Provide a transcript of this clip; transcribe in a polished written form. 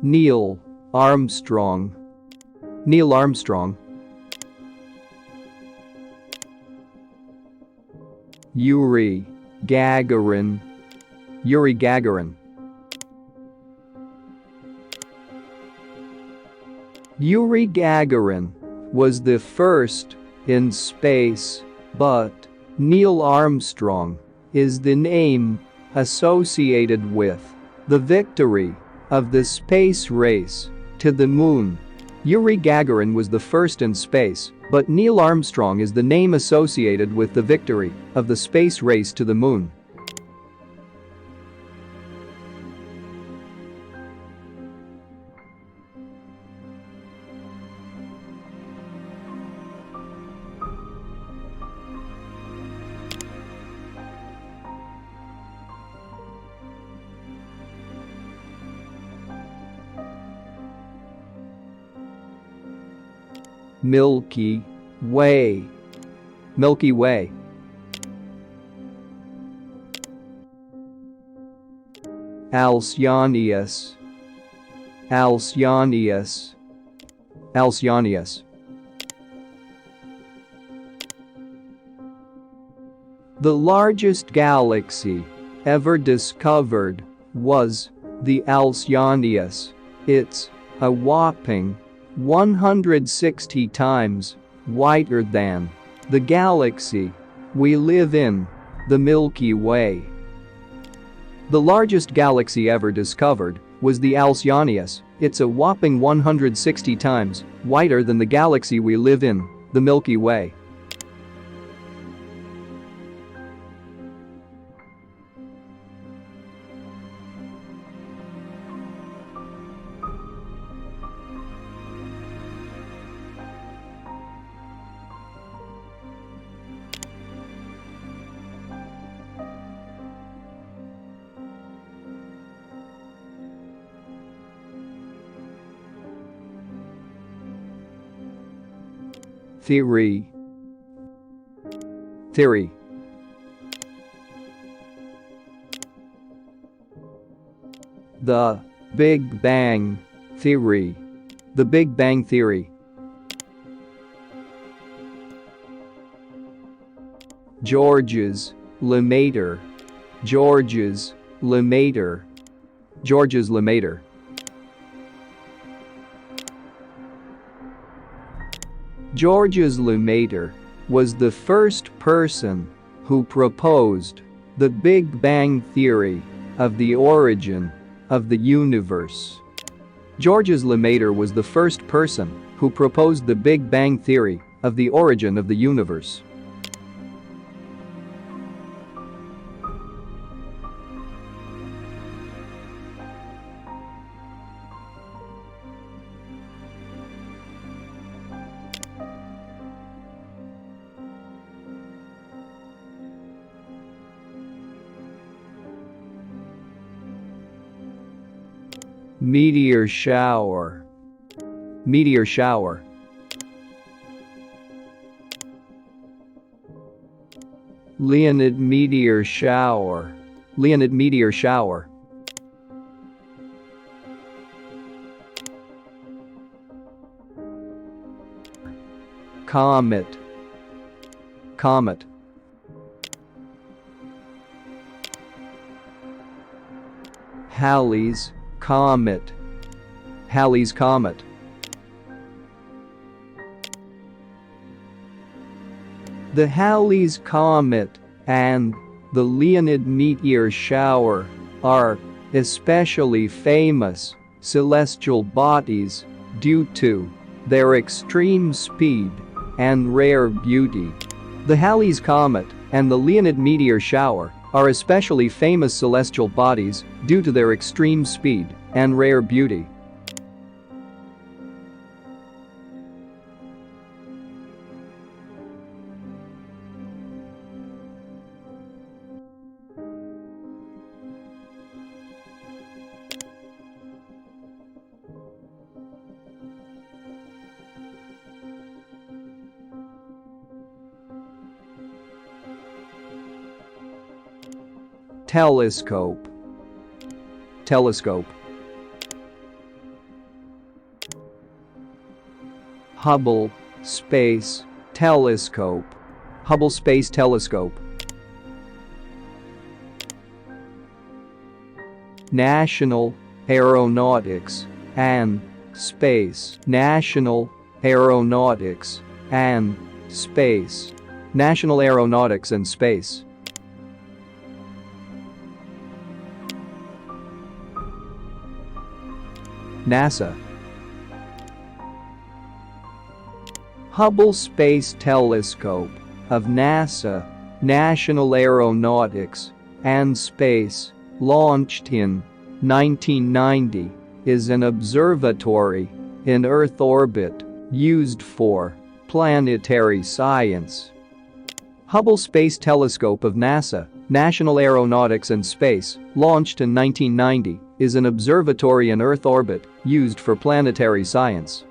Neil Armstrong. Neil Armstrong. Yuri Gagarin. Yuri Gagarin. Yuri Gagarin was the first in space, but Neil Armstrong is the name associated with the victory of the space race to the moon. Yuri Gagarin was the first in space, but Neil Armstrong is the name associated with the victory of the space race to the moon. Milky Way. Milky Way. Alcyonius. Alcyonius. Alcyonius. The largest galaxy ever discovered was the Alcyonius. It's a whopping 160 times wider than the galaxy we live in, the Milky Way. The largest galaxy ever discovered was the Alcyonius. It's a whopping 160 times wider than the galaxy we live in, the Milky Way. Theory. Theory. The Big Bang Theory. The Big Bang Theory. Georges Lemaitre. Georges Lemaitre. Georges Lemaitre. Georges Lemaitre was the first person who proposed the Big Bang Theory of the origin of the universe. Georges Lemaitre was the first person who proposed the Big Bang Theory of the origin of the universe. Meteor shower. Meteor shower. Leonid meteor shower. Leonid meteor shower. Comet. Comet. Halley's Comet. Halley's Comet. The Halley's Comet and the Leonid meteor shower are especially famous celestial bodies due to their extreme speed and rare beauty. The Halley's Comet and the Leonid meteor shower are especially famous celestial bodies due to their extreme speed and rare beauty. Telescope. Telescope. Hubble Space Telescope. Hubble Space Telescope. National Aeronautics and Space. National Aeronautics and Space. National Aeronautics and Space. NASA. Hubble Space Telescope of NASA, National Aeronautics and Space, launched in 1990, is an observatory in Earth orbit used for planetary science. Hubble Space Telescope of NASA, National Aeronautics and Space, launched in 1990, is an observatory in Earth orbit used for planetary science.